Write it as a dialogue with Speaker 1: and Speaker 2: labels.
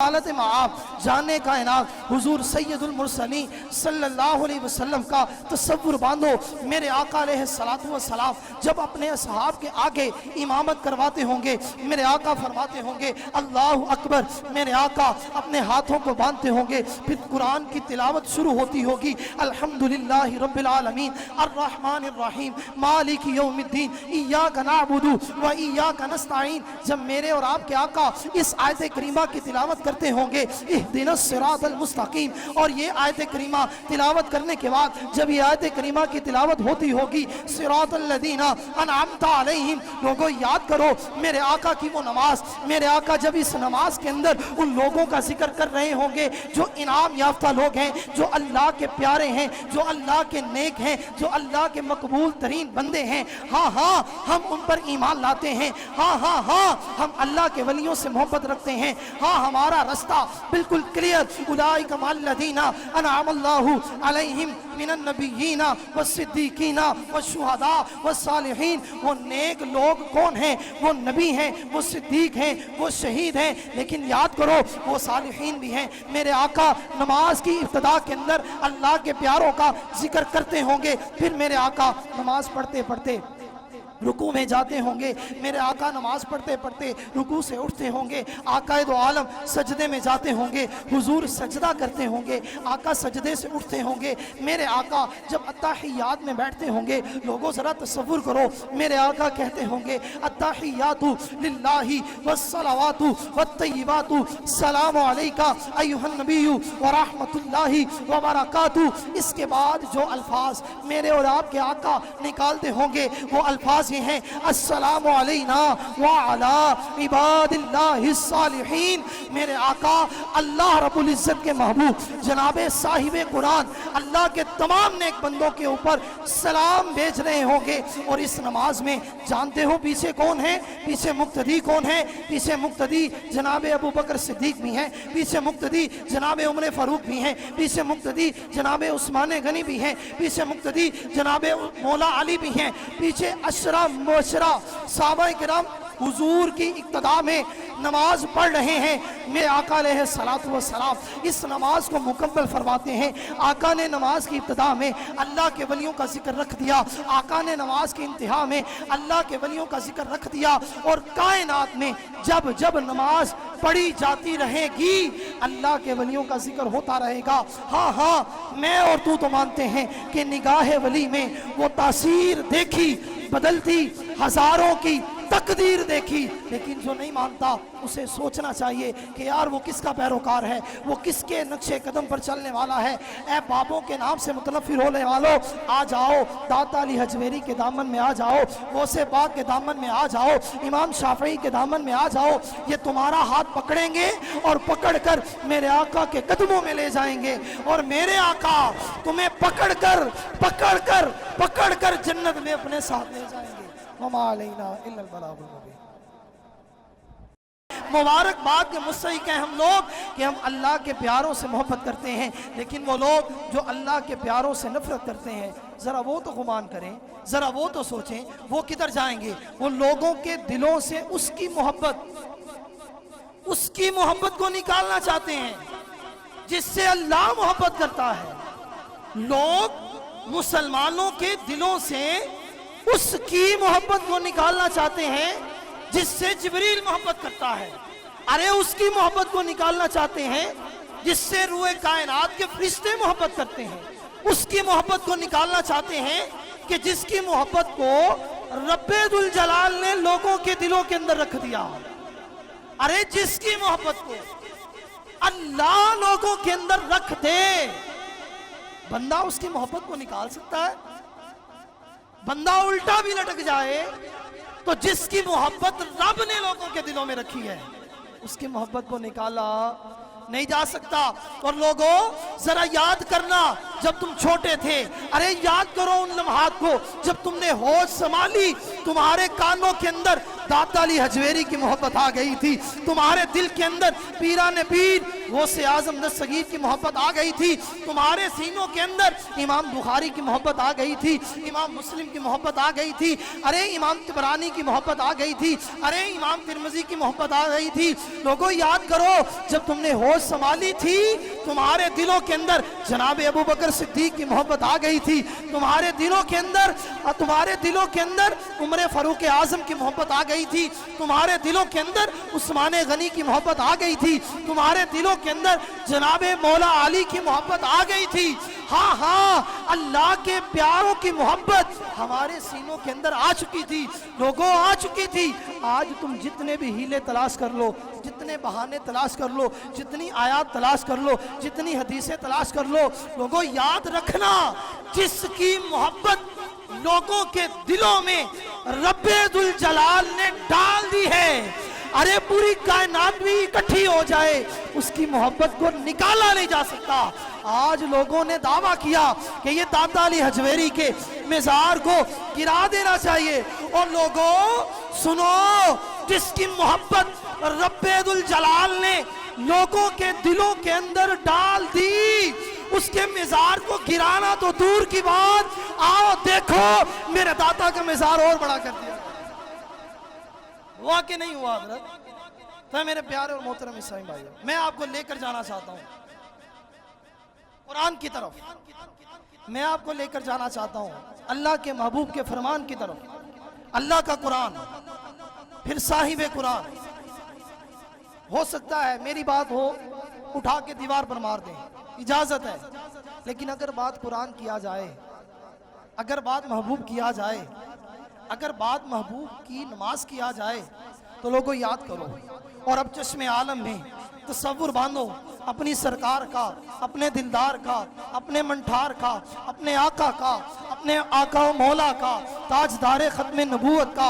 Speaker 1: حالت معاب جانے کائنات حضور سید المرسلین صلی اللہ علیہ وسلم کا تصور باندھو۔ میرے آقا علیہ السلام جب اپنے اصحاب کے آگے امامت کرواتے ہوں گے، میرے آقا فرماتے ہوں گے اللہ اکبر، میرے آقا اپنے ہاتھوں کو باندھتے ہوں گے، پھر قرآن کی تلاوت شروع ہوتی ہوگی، الحمدللہ رب العالمین الرحمن الرحیم مالک یوم الدین ایاک نعبد و ایاک نستعین۔ جب میرے اور آپ کے آقا اس آیت کریمہ کی تلاوت کرتے ہوں گے اہدنا الصراط المستقیم، اور یہ آیت کریمہ تلاوت کرنے کے بعد جب یہ آیت کریمہ کی تلاوت ہوتی ہوگی صراط الذین انعمت علیہم، لوگوں یاد کرو میرے آقا کی وہ نماز، میرے آقا جب اس نماز کے اندر ان لوگوں کا ذکر کر رہے ہوں گے جو انعام یافتہ لوگ ہیں، جو اللہ کے پیارے ہیں، جو اللہ کے نیک ہیں، جو اللہ کے مقبول ترین بندے ہیں، ہاں ہاں ہم ان پر ایمان لاتے ہیں، ہاں ہاں ہاں ہم اللہ کے ولیوں سے محبت رکھتے ہیں، ہاں ہمارا رستہ بالکل کلیئر، اولئک مع الذین انعم اللہ علیہم من النبیین والصدیقین والشہداء والصالحین۔ وہ نیک لوگ کون ہیں؟ وہ نبی ہیں، وہ صدیق ہیں، وہ شہید ہیں، لیکن یاد کرو وہ صالحین بھی ہیں۔ میرے آقا نماز کی ابتدا کے اندر اللہ کے پیاروں کا ذکر کرتے ہوں گے، پھر میرے آقا نماز پڑھتے پڑھتے رکوع میں جاتے ہوں گے، میرے آقا نماز پڑھتے پڑھتے رکوع سے اٹھتے ہوں گے، آقا دو عالم سجدے میں جاتے ہوں گے، حضور سجدہ کرتے ہوں گے، آقا سجدے سے اٹھتے ہوں گے، میرے آقا جب التحیات میں بیٹھتے ہوں گے، لوگوں ذرا تصور کرو میرے آقا کہتے ہوں گے التحیات للہ والصلوات والطیبات السلام علیکہ ایھا النبی ورحمۃ اللہ وبرکاتہ۔ اس کے بعد جو الفاظ میرے اور آپ کے آقا نکالتے ہوں گے وہ الفاظ یہ ہیں السلام علینا وعلی عباد اللہ الصالحین۔ میرے آقا اللہ رب العزت کے محبوب جناب صاحب قرآن اللہ کے تمام نیک بندوں کے اوپر سلام بھیج رہے ہوں گے، اور اس نماز میں جانتے ہو پیچھے کون ہے؟ پیچھے مقتدی کون ہے؟ پیچھے مقتدی جناب ابو بکر صدیق بھی ہیں، پیچھے مقتدی جناب عمر فاروق بھی ہیں، پیچھے مقتدی جناب عثمان غنی بھی ہیں، پیچھے مقتدی جناب مولا علی بھی ہیں، پیچھے اشرا مبشرہ صحابہ کرام حضور کی اقتداء میں نماز پڑھ رہے ہیں۔ میرے آقا علیہ السلام اس نماز کو مکمل فرماتے ہیں۔ آقا نے نماز کی ابتدا میں اللہ کے ولیوں کا ذکر رکھ دیا، آقا نے نماز کی انتہا میں اللہ کے ولیوں کا ذکر رکھ دیا، اور کائنات میں جب جب نماز پڑھی جاتی رہے گی اللہ کے ولیوں کا ذکر ہوتا رہے گا۔ ہاں ہاں میں اور تو مانتے ہیں کہ نگاہ ولی میں وہ تاثیر دیکھی بدلتی ہزاروں کی تقدیر دیکھی، لیکن جو نہیں مانتا اسے سوچنا چاہیے کہ یار وہ کس کا پیروکار ہے، وہ کس کے نقش قدم پر چلنے والا ہے۔ اے بابوں کے نام سے متنفر ہونے والوں، آ جاؤ داتا علی حجویری کے دامن میں آ جاؤ، غوث پاک کے دامن میں آ جاؤ، امام شافعی کے دامن میں آ جاؤ، یہ تمہارا ہاتھ پکڑیں گے اور پکڑ کر میرے آقا کے قدموں میں لے جائیں گے، اور میرے آقا تمہیں پکڑ کر جنت میں اپنے ساتھ لے جائیں گے۔ وما علینا الا البلاغ المبین۔ مبارکباد کے مستحق ہیں ہم لوگ کہ ہم اللہ کے پیاروں سے محبت کرتے ہیں، لیکن وہ لوگ جو اللہ کے پیاروں سے نفرت کرتے ہیں ذرا وہ تو گمان کریں، ذرا وہ تو سوچیں وہ کدھر جائیں گے۔ وہ لوگوں کے دلوں سے اس کی محبت کو نکالنا چاہتے ہیں جس سے اللہ محبت کرتا ہے۔ لوگ مسلمانوں کے دلوں سے اس کی محبت کو نکالنا چاہتے ہیں جس سے جبریل محبت کرتا ہے، ارے اس کی محبت کو نکالنا چاہتے ہیں جس سے روح کائنات کے فرشتے محبت کرتے ہیں، اس کی محبت کو نکالنا چاہتے ہیں کہ جس کی محبت کو رب ذوالجلال نے لوگوں کے دلوں کے اندر رکھ دیا۔ ارے جس کی محبت کو اللہ لوگوں کے اندر رکھ دے، بندہ اس کی محبت کو نکال سکتا ہے؟ بندہ الٹا بھی لٹک جائے تو جس کی محبت رب نے لوگوں کے دلوں میں رکھی ہے اس کی محبت کو نکالا نہیں جا سکتا۔ اور لوگوں ذرا یاد کرنا جب تم چھوٹے تھے، ارے یاد کرو ان لمحات کو جب تم نے ہوش سنبھالی، تمہارے کانوں کے اندر داتا علی حجویری کی محبت آ گئی تھی، تمہارے دل کے اندر پیران پیر غوث اعظم دستگیر کی محبت آ گئی تھی تمہارے سینوں کے اندر، امام بخاری کی محبت آ گئی تھی، امام مسلم کی محبت آ گئی تھی، ارے امام طبرانی کی محبت آ گئی تھی، ارے امام ترمذی کی محبت آ گئی تھی۔ لوگوں یاد کرو جب تم نے ہوش سنبھالی تھی تمہارے دلوں کے اندر جناب ابو بکر صدیق کی محبت آ گئی تھی، تمہارے دلوں کے اندر عمر فاروق اعظم کی محبت آ گئی تھی، تمہارے دلوں کے اندر عثمان غنی کی محبت آ گئی تھی، تمہارے دلوں کے اندر جناب مولا علی کی محبت آ گئی تھی۔ ہاں ہاں، اللہ کے پیاروں کی محبت ہمارے سینوں کے اندر آ چکی تھی، لوگوں آ چکی تھی۔ آج تم جتنے بھی ہیلے تلاش کر لو، جتنے بہانے تلاش کر لو، جتنی آیات تلاش کر لو، جتنی حدیثیں تلاش کر لو، لوگوں یاد رکھنا جس کی محبت لوگوں کے دلوں میں رب ذوالجلال نے ڈال دی ہے، ارے پوری کائنات بھی اکٹھی ہو جائے اس کی محبت کو نکالا نہیں جا سکتا۔ آج لوگوں نے دعویٰ کیا کہ یہ دادا علی حجویری کے مزار کو گرا دینا چاہیے، اور لوگوں سنو، جس کی محبت رب ذوالجلال نے لوگوں کے دلوں کے اندر ڈال دی، اس کے مزار کو گرانا تو دور کی بات، آؤ دیکھو میرے دادا کا مزار اور بڑا کر دیا۔ ہوا کہ نہیں ہوا حضرت؟ تو میرے پیارے اور محترم اسلامی بھائیو، میں آپ کو لے کر جانا چاہتا ہوں قرآن کی طرف، میں آپ کو لے کر جانا چاہتا ہوں اللہ کے محبوب کے فرمان کی طرف، اللہ کا قرآن، پھر صاحب قرآن۔ ہو سکتا ہے میری بات ہو اٹھا کے دیوار پر مار دیں، اجازت ہے، لیکن اگر بات قرآن کیا جائے، اگر بات محبوب کیا جائے، اگر بات محبوب کی نماز کیا جائے تو لوگوں یاد کرو، اور اب چشم عالم میں تصور باندھو اپنی سرکار کا، اپنے دلدار کا، اپنے منٹھار کا، اپنے آقا کا، اپنے آقا و مولا کا، تاجدار ختم نبوت کا،